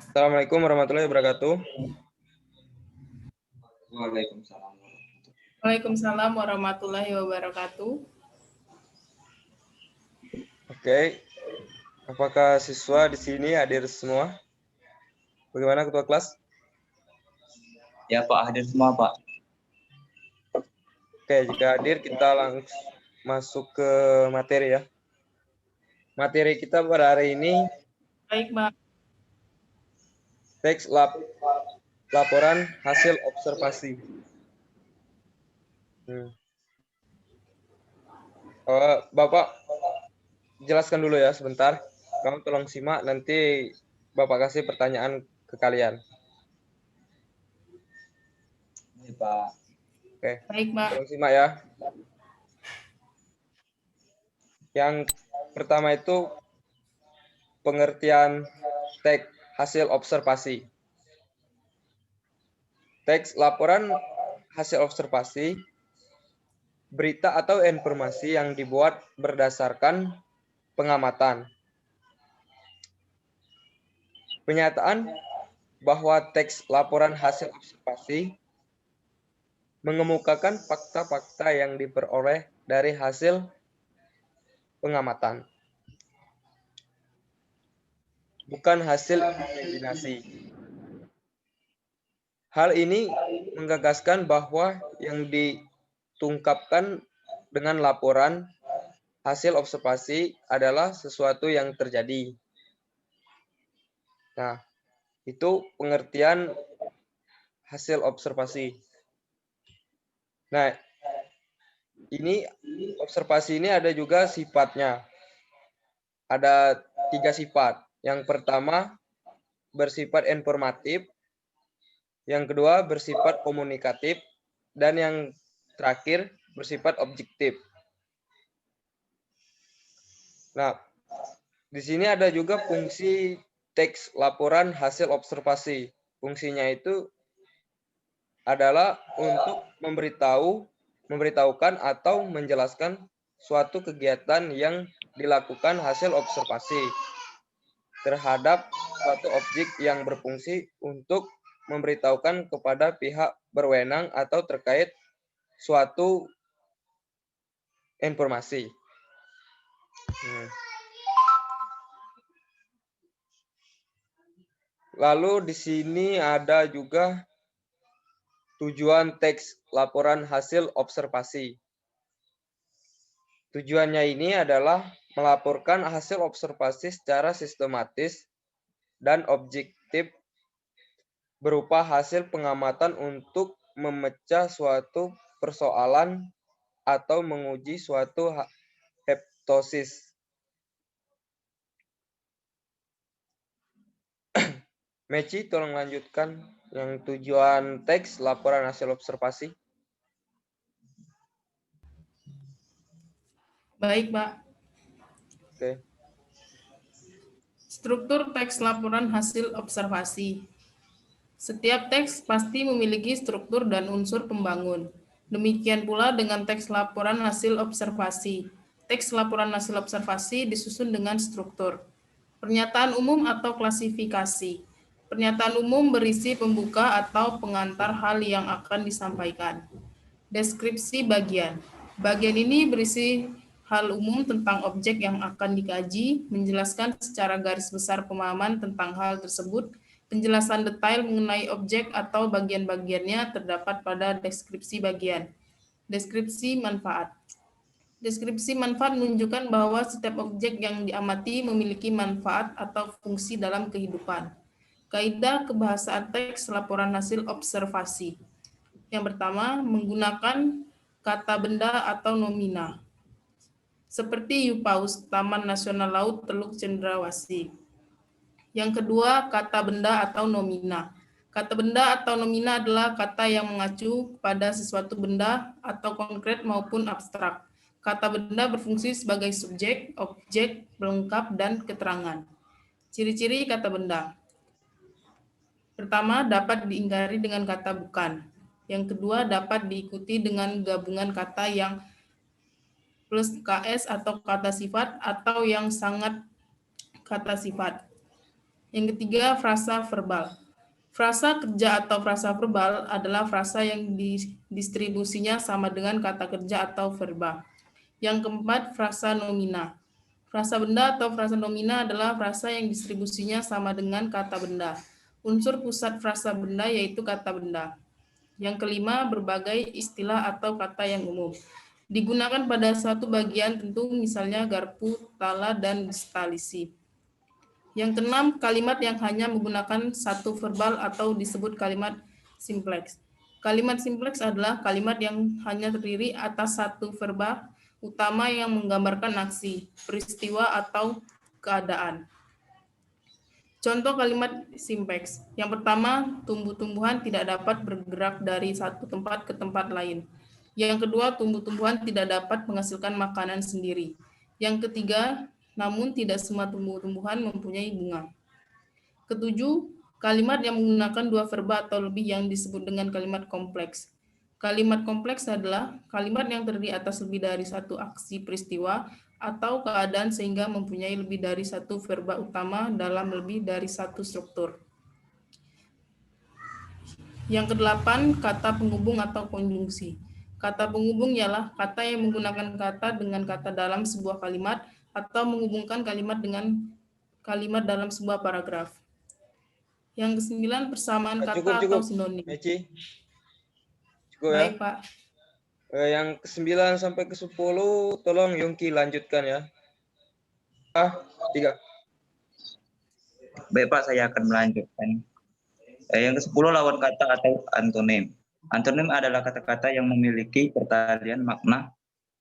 Assalamualaikum warahmatullahi wabarakatuh. Waalaikumsalam. Waalaikumsalam warahmatullahi wabarakatuh. Oke, apakah siswa di sini hadir semua? Bagaimana ketua kelas? Ya Pak, hadir semua Pak. Oke, jika hadir kita langsung masuk ke materi ya. Materi kita pada hari ini Baik, Mbak. teks laporan hasil observasi. Bapak jelaskan dulu ya sebentar. Kamu tolong simak, nanti Bapak kasih pertanyaan ke kalian. Ini Pak. Oke, Baik, Mbak. tolong simak ya. Yang pertama itu pengertian teks hasil observasi. Teks laporan hasil observasi, berita atau informasi yang dibuat berdasarkan pengamatan. Penyataan bahwa teks laporan hasil observasi mengemukakan fakta-fakta yang diperoleh dari hasil pengamatan, bukan hasil imajinasi. Hal ini menggagaskan bahwa yang ditungkapkan dengan laporan hasil observasi adalah sesuatu yang terjadi. Nah, itu pengertian hasil observasi. Nah, ini observasi ini ada juga sifatnya. Ada 3 sifat. Yang pertama bersifat informatif, yang kedua bersifat komunikatif, dan yang terakhir bersifat objektif. Nah, di sini ada juga fungsi teks laporan hasil observasi. Fungsinya itu adalah untuk memberitahukan atau menjelaskan suatu kegiatan yang dilakukan hasil observasi terhadap suatu objek yang berfungsi untuk memberitahukan kepada pihak berwenang atau terkait suatu informasi. Lalu di sini ada juga tujuan teks laporan hasil observasi. Tujuannya ini adalah melaporkan hasil observasi secara sistematis dan objektif berupa hasil pengamatan untuk memecah suatu persoalan atau menguji suatu hipotesis. Meci, tolong lanjutkan yang tujuan teks laporan hasil observasi. Baik, Pak. Oke. Struktur teks laporan hasil observasi. Setiap teks pasti memiliki struktur dan unsur pembangun. Demikian pula dengan teks laporan hasil observasi. Teks laporan hasil observasi disusun dengan struktur. Pernyataan umum atau klasifikasi. Pernyataan umum berisi pembuka atau pengantar hal yang akan disampaikan. Deskripsi bagian. Bagian ini berisi hal umum tentang objek yang akan dikaji, menjelaskan secara garis besar pemahaman tentang hal tersebut. Penjelasan detail mengenai objek atau bagian-bagiannya terdapat pada deskripsi bagian. Deskripsi manfaat. Deskripsi manfaat menunjukkan bahwa setiap objek yang diamati memiliki manfaat atau fungsi dalam kehidupan. Kaidah kebahasaan teks laporan hasil observasi. Yang pertama, menggunakan kata benda atau nomina. Seperti Yupaus, Taman Nasional Laut Teluk Cendrawasih. Yang kedua, kata benda atau nomina. Kata benda atau nomina adalah kata yang mengacu pada sesuatu benda atau konkret maupun abstrak. Kata benda berfungsi sebagai subjek, objek, pelengkap, dan keterangan. Ciri-ciri kata benda. Pertama, dapat diingkari dengan kata bukan. Yang kedua, dapat diikuti dengan gabungan kata yang plus KS atau kata sifat atau yang sangat kata sifat. Yang ketiga, frasa verbal. Frasa kerja atau frasa verbal adalah frasa yang distribusinya sama dengan kata kerja atau verba. Yang keempat, frasa nomina. Frasa benda atau frasa nomina adalah frasa yang distribusinya sama dengan kata benda. Unsur pusat frasa benda yaitu kata benda. Yang kelima, berbagai istilah atau kata yang umum. Digunakan pada suatu bagian tentu, misalnya garpu, tala, dan stalisi. Yang keenam, kalimat yang hanya menggunakan satu verbal atau disebut kalimat simplex. Kalimat simplex adalah kalimat yang hanya terdiri atas satu verba utama yang menggambarkan aksi, peristiwa, atau keadaan. Contoh kalimat simplex. Yang pertama, tumbuh-tumbuhan tidak dapat bergerak dari satu tempat ke tempat lain. Yang kedua, tumbuh-tumbuhan tidak dapat menghasilkan makanan sendiri. Yang ketiga, namun tidak semua tumbuh-tumbuhan mempunyai bunga. Ketujuh, kalimat yang menggunakan dua verba atau lebih yang disebut dengan kalimat kompleks. Kalimat kompleks adalah kalimat yang terdiri atas lebih dari satu aksi peristiwa atau keadaan sehingga mempunyai lebih dari satu verba utama dalam lebih dari satu struktur. Yang kedelapan, kata penghubung atau konjungsi. Kata penghubung ialah kata yang menggunakan kata dengan kata dalam sebuah kalimat atau menghubungkan kalimat dengan kalimat dalam sebuah paragraf. Yang kesembilan, persamaan kata atau sinonim. Meci. Cukup ya. Baik, Pak. Yang ke-9 sampai ke-10 tolong Yongki lanjutkan ya. 3. Baik Pak, saya akan melanjutkan. Yang ke-10, lawan kata atau antonim. Antonim adalah kata-kata yang memiliki pertalian makna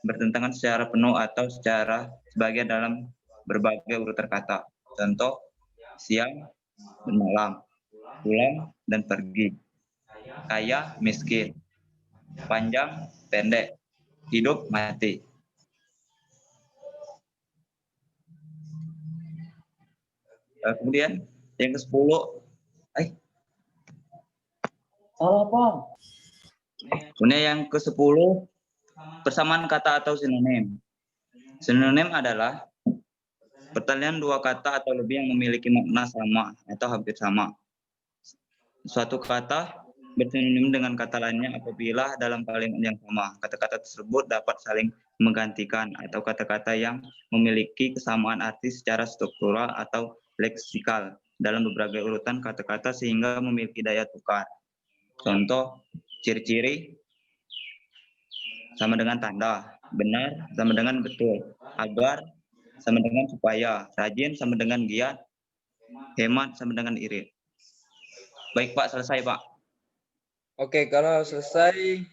bertentangan secara penuh atau secara sebagian dalam berbagai urutan kata. Contoh, siang dan malam, pulang dan pergi, kaya, miskin, panjang, pendek, hidup, mati. Kemudian yang ke-10, salah Pak. Kemudian yang ke-10, persamaan kata atau sinonim. Sinonim adalah pertalian dua kata atau lebih yang memiliki makna sama atau hampir sama. Suatu kata bersinonim dengan kata lainnya apabila dalam kalimat yang sama. Kata-kata tersebut dapat saling menggantikan atau kata-kata yang memiliki kesamaan arti secara struktural atau leksikal dalam beberapa urutan kata-kata sehingga memiliki daya tukar. Contoh, ciri-ciri sama dengan tanda, benar sama dengan betul, agar sama dengan supaya, rajin sama dengan giat, hemat sama dengan irit. Baik Pak, selesai Pak. Oke, kalau selesai,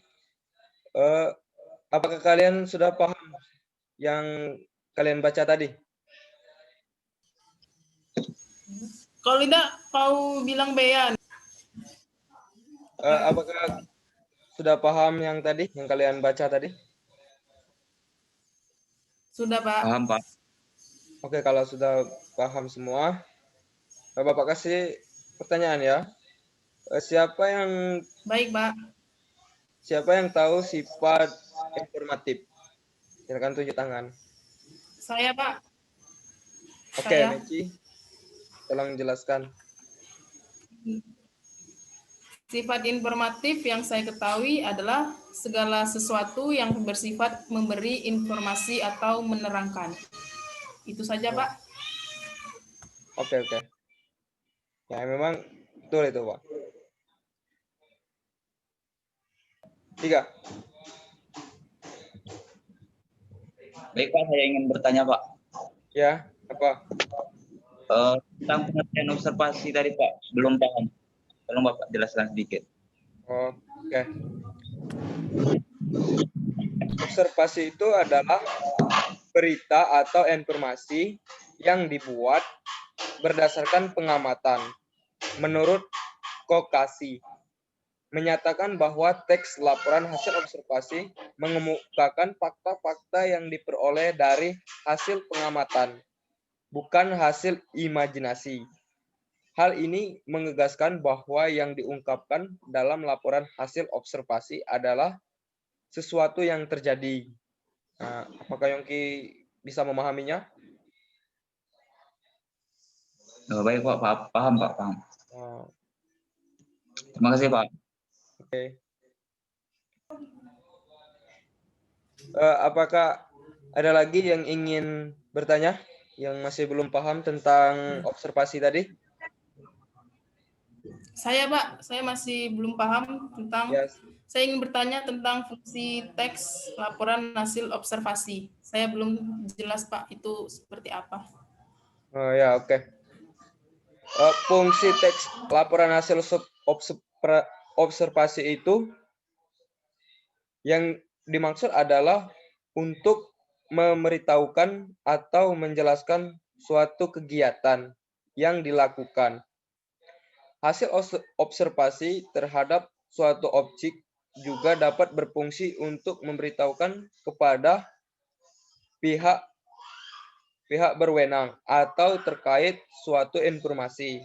apakah kalian sudah paham yang kalian baca tadi? Kalau tidak, kau bilang Bean. Apakah sudah paham yang tadi, yang kalian baca tadi? Sudah, Pak. Paham Pak. Oke, kalau sudah paham semua, Bapak kasih pertanyaan ya. Siapa yang tahu sifat informatif? Silakan tunjuk tangan. Saya, Pak. Oke, Saya. Meci, tolong jelaskan. Sifat informatif yang saya ketahui adalah segala sesuatu yang bersifat memberi informasi atau menerangkan. Itu saja, Pak. Oke. Ya, memang betul itu, Pak. 3. Baik Pak, saya ingin bertanya Pak. Ya, apa? Tentang pengertian observasi tadi Pak, belum paham. Tolong Bapak jelaskan sedikit. Oke. Observasi itu adalah berita atau informasi yang dibuat berdasarkan pengamatan. Menurut Kokasi, menyatakan bahwa teks laporan hasil observasi mengemukakan fakta-fakta yang diperoleh dari hasil pengamatan, bukan hasil imajinasi. Hal ini menegaskan bahwa yang diungkapkan dalam laporan hasil observasi adalah sesuatu yang terjadi. Nah, apakah Yongki bisa memahaminya? Oh, baik Pak, paham Pak, paham. Nah, Terima kasih Pak. oke. Apakah ada lagi yang ingin bertanya yang masih belum paham tentang observasi tadi? Saya, Pak, saya masih belum paham tentang, Ya, saya ingin bertanya tentang fungsi teks laporan hasil observasi. Saya belum jelas, Pak, itu seperti apa. oh, ya oke. Fungsi teks laporan hasil observasi itu yang dimaksud adalah untuk memberitahukan atau menjelaskan suatu kegiatan yang dilakukan. Hasil observasi terhadap suatu objek juga dapat berfungsi untuk memberitahukan kepada pihak berwenang atau terkait suatu informasi.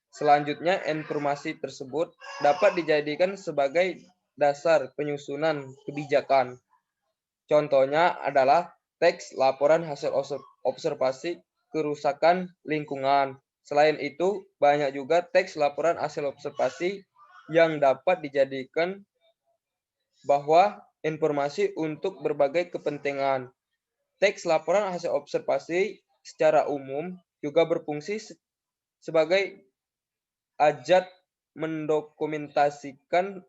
Selanjutnya, informasi tersebut dapat dijadikan sebagai dasar penyusunan kebijakan. Contohnya adalah teks laporan hasil observasi kerusakan lingkungan. Selain itu, banyak juga teks laporan hasil observasi yang dapat dijadikan bahwa informasi untuk berbagai kepentingan. Teks laporan hasil observasi secara umum juga berfungsi sebagai ajat mendokumentasikan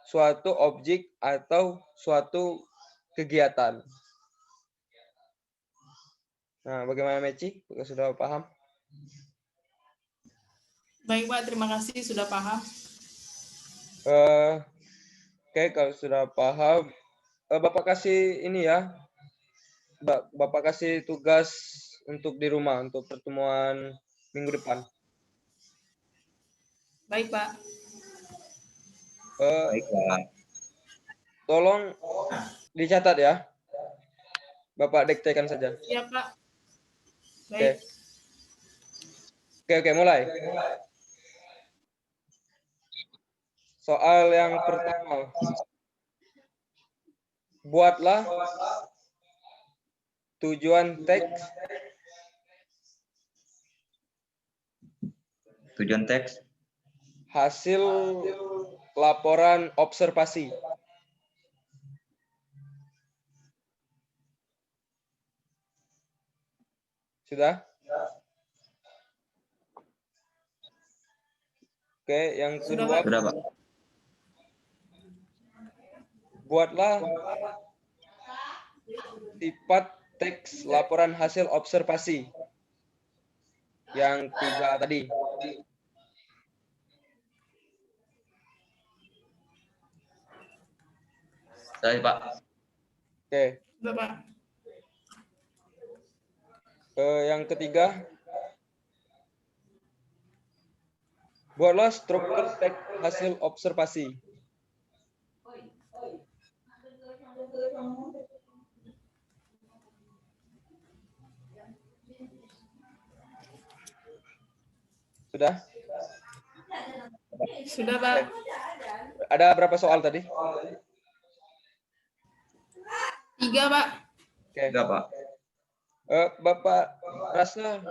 suatu objek atau suatu kegiatan. Nah, bagaimana Meci? Sudah paham? Baik, Pak, terima kasih sudah paham. Oke, kalau sudah paham, Bapak kasih ini ya, Bapak kasih tugas untuk di rumah untuk pertemuan minggu depan. Baik, Pak. Baik Pak. Tolong dicatat ya, Bapak diktekan saja. Iya, Pak. Oke. Baik. Oke, mulai. Soal yang pertama. Buatlah tujuan teks. Tujuan teks. Hasil laporan observasi. Sudah? Oke, yang kedua. Sudah Pak. Buatlah sifat teks laporan hasil observasi. Yang 3 tadi. Saya Pak. Oke. Sudah, Pak. Yang ketiga. Buatlah struktur teks hasil observasi. Sudah? Sudah, Pak. Ada berapa soal tadi? 3, Pak. Oke. Sudah Pak. Bapak rasa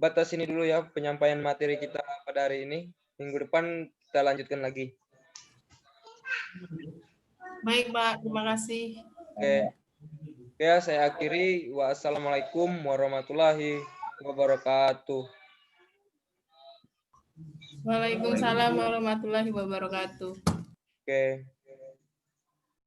batas ini dulu ya penyampaian materi kita pada hari ini. Minggu depan kita lanjutkan lagi. Baik, Pak. Terima kasih. Oke. Oke, saya akhiri. Wassalamualaikum warahmatullahi wabarakatuh. Waalaikumsalam warahmatullahi wabarakatuh. Oke.